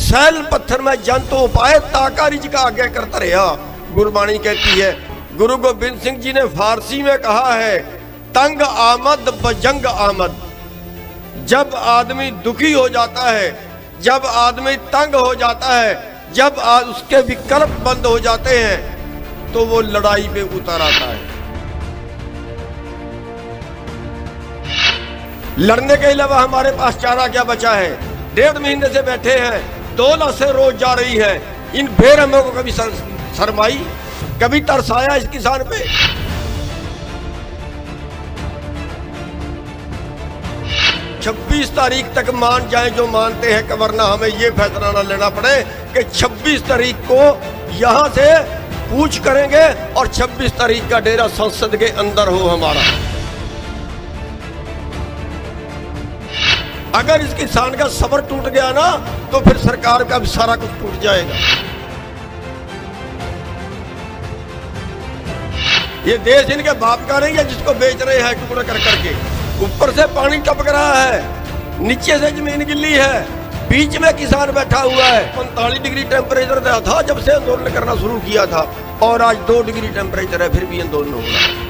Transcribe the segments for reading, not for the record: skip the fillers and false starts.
Cell पत्थर में जन तो पाए ताका रिज का आगे करता रहा। गुरबाणी कहती है, गुरु गोबिंद सिंह जी ने फारसी में कहा है, तंग आमद बजंग आमद। जब आदमी दुखी हो जाता है, जब आदमी तंग हो जाता है, जब उसके विकल्प बंद हो जाते हैं, तो वो लड़ाई पे उतर आता है। लड़ने के अलावा हमारे पास चारा क्या बचा है? 1.5 महीने से बैठे हैं, 2 लाशें रोज जा रही हैं। इन बेरहमों को कभी शर्माई, कभी तरसाया इस किसान पे? 26 तारीख तक मान जाए जो मानते हैं, वरना हमें ये फैसला ना लेना पड़े कि 26 तारीख को यहां से कूच करेंगे और 26 तारीख का डेरा संसद के अंदर हो हमारा। अगर इस किसान का सब्र टूट गया ना, तो फिर सरकार का भी सारा कुछ टूट जाएगा। ये देश इनके बाप का नहीं है जिसको बेच रहे हैं टुकड़ा कर करके। ऊपर से पानी टपक रहा है, नीचे से जमीन गिल्ली है, बीच में किसान बैठा हुआ है। 45 डिग्री टेम्परेचर था जब से आंदोलन करना शुरू किया था, और आज 2 डिग्री टेम्परेचर है, फिर भी आंदोलन हो रहा है।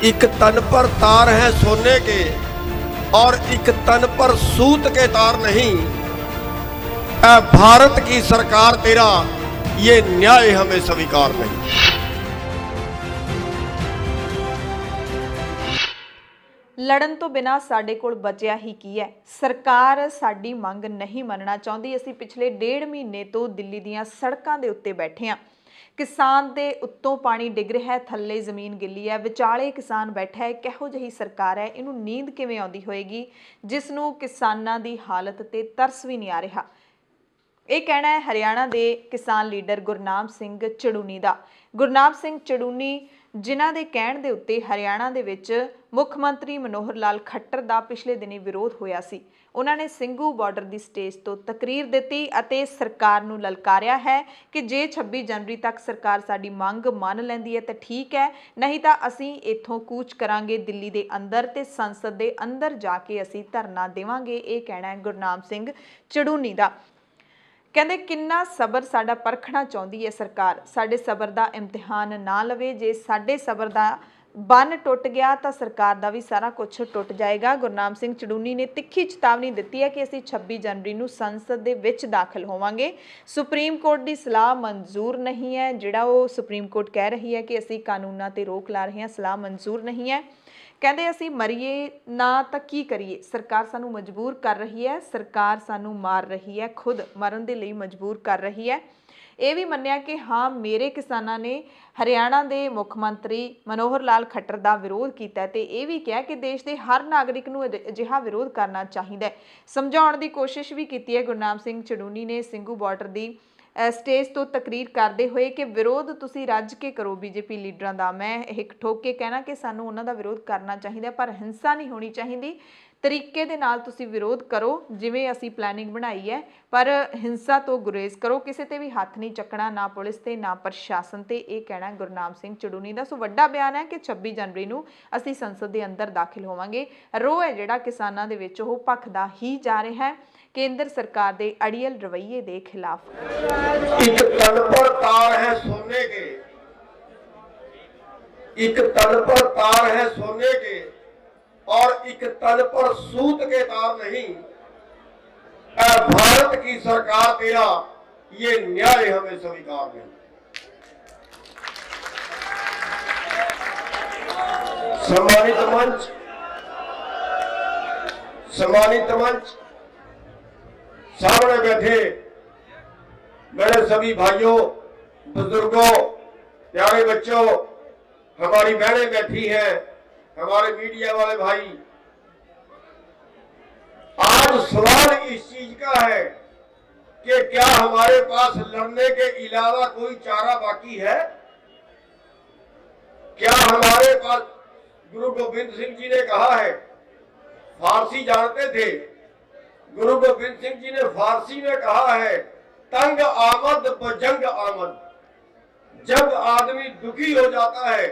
एक तन पर तार है सोने के और एक तन पर सूत के तार नहीं। भारत की सरकार तेरा ये न्याय हमें स्वीकार नहीं। लड़न तो बिना साडे कोल बचिया ही की है। सरकार साडी मंग नहीं मनना चाहती। असीं पिछले 1.5 महीने तो दिल्ली दीयां सड़कां दे उत्ते बैठे हां। किसान दे उत्तों पानी डिग रहा है, थल्ले जमीन गिल्ली है, विचाले किसान बैठा है। किहो जही सरकार है, इनू नींद किवें आउंदी होएगी जिस नूं किसानां दी हालत ते तरस भी नहीं आ रहा। ਇਹ कहना है हरियाणा के किसान लीडर गुरनाम सिंह चड़ूनी का। गुरनाम सिंह चड़ूनी जिन्हां दे कहण दे उत्ते हरियाणा दे विच मुख मंत्री मनोहर लाल खट्टर का पिछले दिनी विरोध होया सी। उन्होंने ਸਿੰਘੂ बॉर्डर की स्टेज तो तकरीर दी और सरकार नूं ललकारिया है कि जे 26 जनवरी तक सरकार साडी मंग मान लैंदी है तो ठीक है, नहीं तो असीं इत्थों कूच करांगे दिल्ली दे अंदर ते संसद दे अंदर जाके असीं धरना देवांगे। ये कहना है गुरनाम सिंह चड़ूनी का। कहते किन्ना सबर साडा परखना चाहती है सरकार, साडे सबर का इम्तिहान ना लवे। जे साडे सबर का बन टुट गया तो सरकार का भी सारा कुछ टुट जाएगा। गुरनाम सिंह चड़ूनी ने तिखी चेतावनी दी है कि असीं 26 जनवरी नूं संसद दे विच दाखिल होवांगे। सुप्रीम कोर्ट की सलाह मंजूर नहीं है। जिहड़ा वो सुप्रीम कोर्ट कह रही है कि असीं कानूनां ते रोक ला रहे हैं, सलाह मंजूर नहीं है। कहते असीं मरीए ना तो की करिए, सरकार सानू मजबूर कर रही है, सरकार सानू मार रही है, खुद मरन दे लई मजबूर कर रही है। ये भी मन्निया कि हाँ मेरे किसानां ने हरियाणा के मुख मंत्री मनोहर लाल खट्टर का विरोध किया ते ये भी कहा कि देश के हर नागरिक नूं अजिहा विरोध करना चाहिए। समझाउण की कोशिश भी की है गुरनाम सिंह चड़ूनी ने ਸਿੰਘੂ बॉर्डर की स्टेज तो तकरीर करते हुए कि विरोध तुसी रज के करो बीजेपी लीडरां दा। मैं एक ठोक के कहना कि सानू उन्हां दा विरोध करना चाहिए, पर हिंसा नहीं होनी चाहिए। तरीके दे नाल तुसी विरोध करो जिवें असी प्लैनिंग बनाई है, पर हिंसा तो गुरेज करो। किसी ते भी हथ नहीं चकना, ना पुलिस ते ना प्रशासन ते। ये कहना गुरनाम सिंह चड़ूनी का। सो वड्डा बयान है कि 26 जनवरी नूं असी संसद के अंदर दाखिल होवांगे। रोह है जिहड़ा किसानां दे विच ओह भखदा ही जा रहा है केंद्र सरकार के अड़ियल रवैये के खिलाफ। एक तन पर तार है सोने के, एक तन पर तार है सोने के और एक तन पर सूत के तार नहीं। भारत की सरकार तेरा ये न्याय हमें स्वीकार नहीं। सम्मानित मंच, सामने बैठे मेरे सभी भाइयों, बुजुर्गों, प्यारे बच्चों, हमारी बहनें बैठी हैं, हमारे मीडिया वाले भाई, आज सवाल इस चीज का है कि क्या हमारे पास लड़ने के अलावा कोई चारा बाकी है? क्या हमारे पास, गुरु गोबिंद सिंह जी ने कहा है, फारसी जानते थे, गुरु गोबिंद सिंह जी ने फारसी में कहा है, तंग आमद बजंग आमद। जब आदमी दुखी हो जाता है,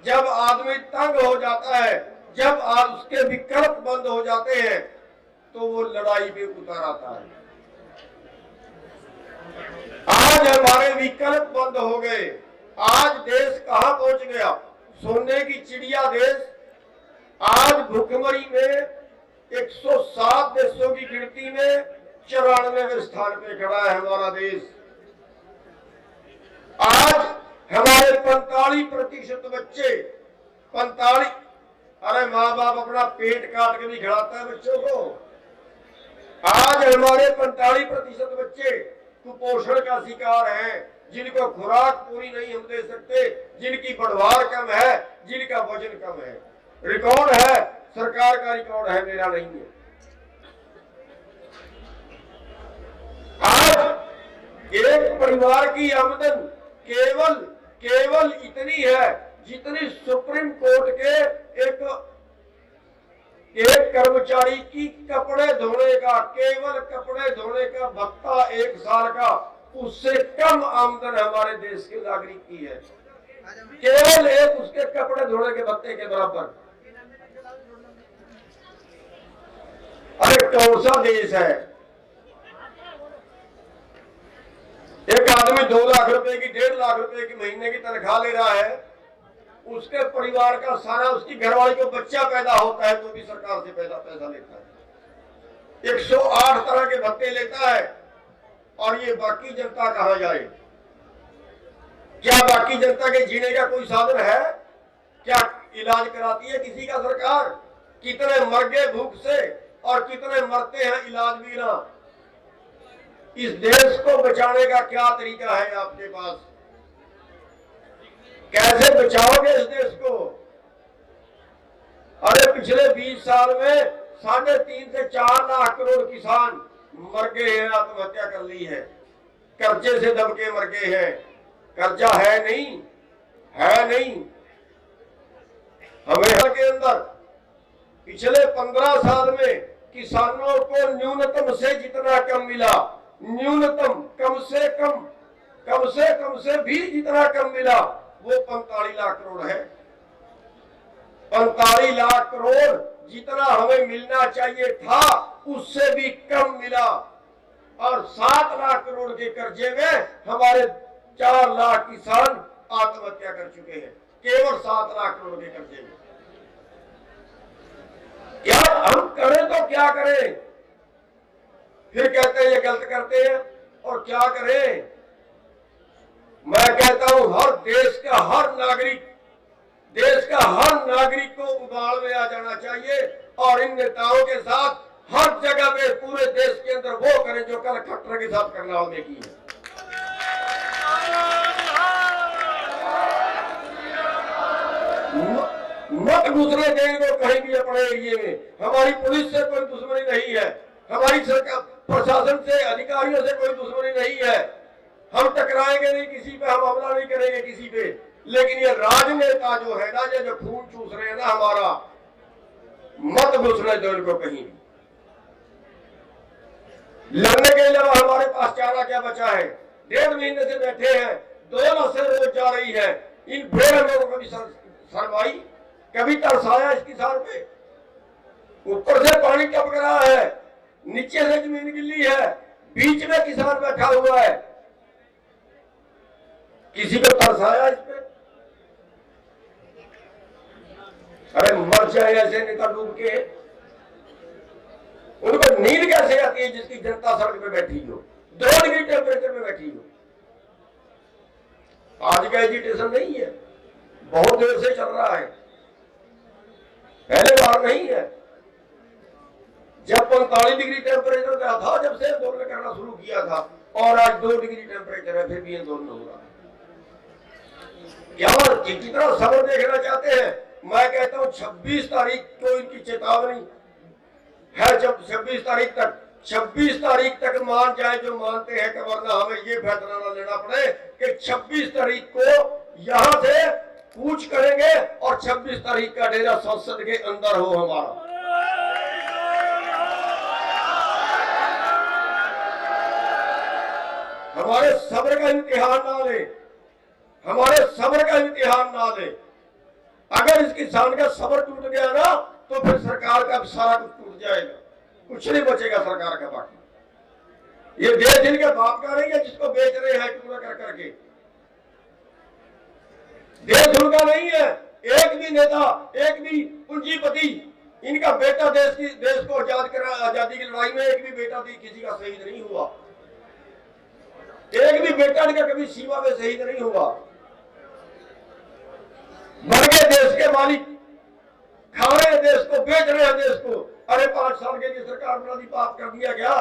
जब आदमी तंग हो जाता है, जब उसके विकल्प बंद हो जाते हैं, तो वो लड़ाई पे उतर आता है। आज हमारे विकल्प बंद हो गए। आज देश कहां पहुंच गया? सोने की चिड़िया देश आज भुखमरी में 107 देशों की गिनती में 94वें स्थान पे खड़ा है हमारा देश। आज हमारे 45% बच्चे 45, अरे माँ बाप अपना पेट काट के भी खिलाता है बच्चों को। आज हमारे 45% बच्चे कुपोषण का शिकार हैं, जिनको खुराक पूरी नहीं हम दे सकते, जिनकी बढ़वार कम है, जिनका वजन कम है। रिकॉर्ड है, सरकार का रिकॉर्ड है, मेरा नहीं है। आज एक परिवार की आमदन केवल इतनी है जितनी सुप्रीम कोर्ट के एक कर्मचारी की कपड़े धोने का, केवल कपड़े धोने का भत्ता 1 साल का, उससे कम आमदन हमारे देश के नागरिक की है। केवल एक उसके कपड़े धोने के भत्ते के बराबर। अरे कौन सा देश है? एक आदमी 2 लाख रुपए की 1.5 लाख रुपए की महीने की तनख्वाह ले रहा है, उसके परिवार का सारा, उसकी घरवाली को बच्चा पैदा होता है तो भी सरकार से पैसा लेता है। 108 तरह के भत्ते लेता है, और ये बाकी जनता कहां जाए? क्या बाकी जनता के जीने का कोई साधन है? क्या इलाज कराती है किसी का सरकार? कितने मर गए भूख से और कितने मरते हैं इलाज बिना। इस देश को बचाने का क्या तरीका है आपके पास? कैसे बचाओगे इस देश को? अरे पिछले 20 साल में 3.5 से 4 लाख करोड़ किसान मर गए हैं, आत्महत्या कर ली है, कर्जे से दब के मर गए हैं। कर्जा है नहीं। हमें के अंदर पिछले 15 साल में किसानों को न्यूनतम से जितना कम मिला, न्यूनतम कम से भी जितना कम मिला, वो 45 लाख करोड़ है। 45 लाख करोड़ जितना हमें मिलना चाहिए था, उससे भी कम मिला। और 7 लाख करोड़ के कर्जे में हमारे 4 लाख किसान आत्महत्या कर चुके हैं, केवल 7 लाख करोड़ के कर्जे में। क्या हम करें तो क्या करें? फिर कहते हैं ये गलत करते हैं, और क्या करें? मैं कहता हूं हर देश का हर नागरिक को उबाल में आ जाना चाहिए, और इन नेताओं के साथ हर जगह पे पूरे देश के अंदर वो करें जो कल खट्टर के साथ करनाल में की है। मत घुसने देंगे कहीं भी अपने एरिए में। हमारी पुलिस से कोई दुश्मनी नहीं है, हमारी सरकार प्रशासन से, अधिकारियों से कोई दुश्मनी नहीं है। हम टकराएंगे नहीं किसी पे, हम हमला नहीं करेंगे किसी पे। लेकिन ये राजनेता जो है ना, जो खून चूस रहे हैं ना हमारा, मत घुसने दो इनको कहीं। लड़ने के अलावा हमारे पास चारा क्या बचा है? 1.5 महीने से बैठे हैं, 2 नस्लें रोज जा रही है। इन बेर लोगों को भी शर्माई, कभी तरसाया इस किसान पे? ऊपर से पानी टपक रहा है, नीचे से जमीन गिल्ली है, बीच में किसान बैठा हुआ है, किसी को तरसाया इस पे? अरे मर जाए ऐसे नेता डूब के। उनको नींद कैसे आती है जिसकी जनता सड़क पे बैठी हो, 2 डिग्री टेम्परेचर में बैठी हो? आज का एजिटेशन नहीं है, बहुत देर से चल रहा है, पहले बार नहीं है। जब 45 डिग्री टेम्परेचर गया था, जब से आंदोलन करना शुरू किया था, और आज 2 डिग्री टेम्परेचर है, फिर भी आंदोलन हो रहा है। क्या कितना सबर देखना चाहते हैं? मैं कहता हूं 26 तारीख को इनकी चेतावनी है, जब 26 तारीख तक मान जाए जो मानते हैं, कि वरना हमें ये फैसला लेना पड़े कि 26 तारीख को यहां से कूच करेंगे, और 26 तारीख का डेरा संसद के अंदर हो हमारा। हमारे सब्र का इम्तिहान ना ले, हमारे सब्र का इम्तिहान ना ले। अगर इस किसान का सब्र टूट गया ना, तो फिर सरकार का सारा कुछ टूट जाएगा। कुछ नहीं बचेगा सरकार का बाकी। ये देश इनके बाप का नहीं है जिसको बेच रहे हैं टुकड़ा कर करके। देश उनका नहीं है। एक भी नेता, एक भी पूंजीपति, इनका बेटा देश को आजादी की लड़ाई में एक भी बेटा किसी का शहीद नहीं हुआ। एक भी बेटा इनका कभी सीमा में शहीद नहीं हुआ। मर गए देश के मालिक, खा रहे हैं देश को, बेच रहे हैं देश को। अरे 5 साल के लिए सरकार बना दी, पाप कर दिया गया।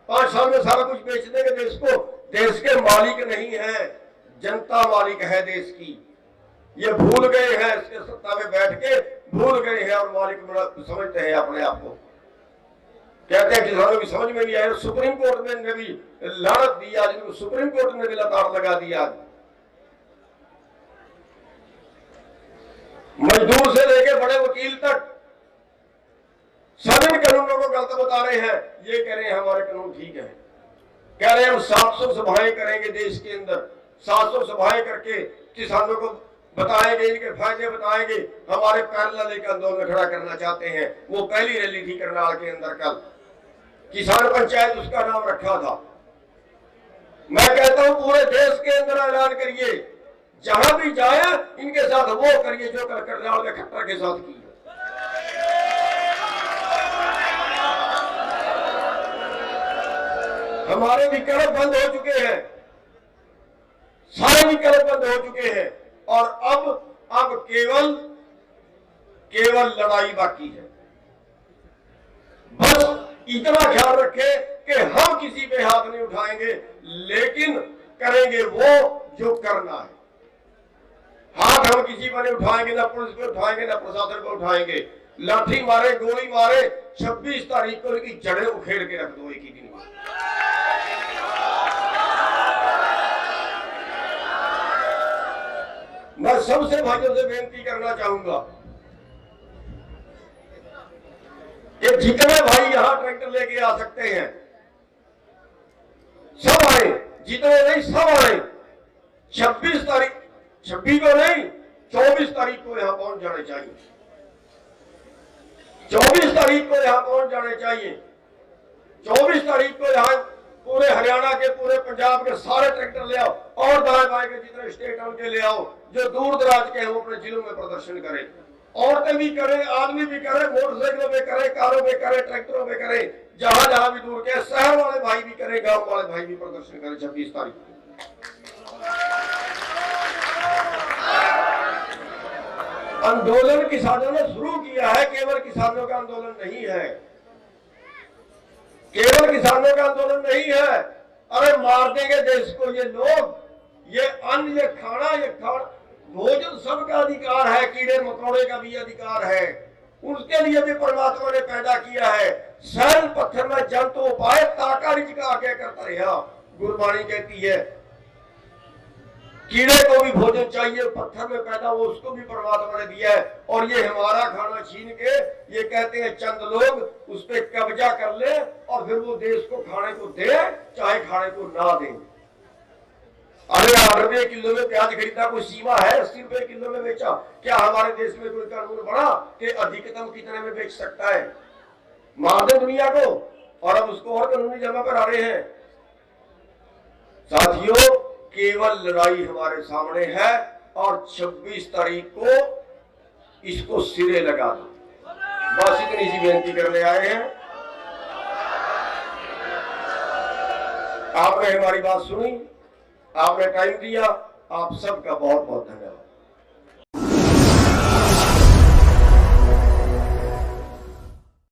5 साल में सारा कुछ बेच देंगे देश को। देश के मालिक नहीं है, जनता मालिक है देश की। ये भूल गए हैं, इसके सत्ता में बैठ के भूल गए हैं और मालिक समझते हैं अपने आप को। कहते हैं किसानों की समझ में नहीं आया। सुप्रीम कोर्ट ने भी लानत दी आज, सुप्रीम कोर्ट ने भी लताड़ लगा दिया। मजदूर से लेके बड़े वकील तक सब इन कानूनों को गलत बता रहे हैं। ये कह रहे हैं हमारे कानून ठीक है। कह रहे हैं हम 700 सभाएं करेंगे देश के अंदर, 700 सभाएं करके किसानों को बताएंगे, इनके फायदे बताएंगे। हमारे पैरेलल एक आंदोलन खड़ा करना चाहते हैं। वो पहली रैली थी करनाल के अंदर कल, किसान पंचायत उसका नाम रखा था। मैं कहता हूं पूरे देश के अंदर ऐलान करिए, जहां भी जाए इनके साथ वो करिए जो कल करनाल में खट्टर के साथ की। हमारे विकल्प बंद हो चुके हैं, सारे विकल्प बंद हो चुके हैं और अब केवल लड़ाई बाकी है। बस इतना ख्याल रखें कि हम किसी पे हाथ नहीं उठाएंगे, लेकिन करेंगे वो जो करना है। हाथ हम किसी पर नहीं उठाएंगे, ना पुलिस पे उठाएंगे, ना प्रशासन पे उठाएंगे। लाठी मारे, गोली मारे, 26 तारीख को इनकी जड़ें उखेड़ के रख दो एक ही दिन में। मैं सबसे भाइयों से बेनती करना चाहूंगा कि जितने भाई यहां ट्रैक्टर लेके आ सकते हैं सब आए, जितने नहीं सब आए। 26 तारीख, 26 को नहीं 24 तारीख को यहां पहुंच जाने चाहिए। 24 तारीख को यहां पहुंच जाने चाहिए। 24 तारीख को यहां पूरे हरियाणा के, पूरे पंजाब के सारे ट्रैक्टर ले आओ और दाएं बाएं के जितने स्टेट है उनके ले आओ। जो दूर दराज के हैं वो अपने जिलों में प्रदर्शन करें। औरतें भी करें, आदमी भी करें, मोटरसाइकिलों में करें, कारों में करें, ट्रैक्टरों में करें, जहां जहां भी दूर के, शहर वाले भाई भी करें, गांव वाले भाई भी प्रदर्शन करें 26 तारीख को। आंदोलन किसानों ने शुरू किया है, केवल किसानों का आंदोलन नहीं है, केवल किसानों का आंदोलन नहीं है। अरे मार देंगे देश को ये लोग। ये अन्न, ये खाना, भोजन सबका अधिकार है, कीड़े मकोड़े का भी अधिकार है। उसके लिए भी परमात्मा ने पैदा किया है। सरल पत्थर में जल तो पाए, ताका रिज का आगे करता रहा। गुरबाणी कहती है कीड़े को भी भोजन चाहिए, पत्थर में पैदा हो उसको भी परमात्मा ने दिया है। और ये हमारा खाना छीन के ये कहते हैं चंद लोग उस पर कब्जा कर ले और फिर वो देश को खाने को दे, चाहे खाने को ना दे। अरे 8 रुपए किलो में प्याज खरीदा, कोई सीमा है? 80 रुपए किलो में बेचा। क्या हमारे देश में कोई कानून बना कि अधिकतम कितने में बेच सकता है? मार दे दुनिया को और अब उसको और कानूनी जमा पर आ रहे हैं। साथियों, केवल लड़ाई हमारे सामने है और 26 तारीख को इसको सिरे लगा दो। बस इतनी सी बेनती करने आए हैं। आपने हमारी बात सुनी, आपने टाइम दिया, आप सबका बहुत बहुत धन्यवाद।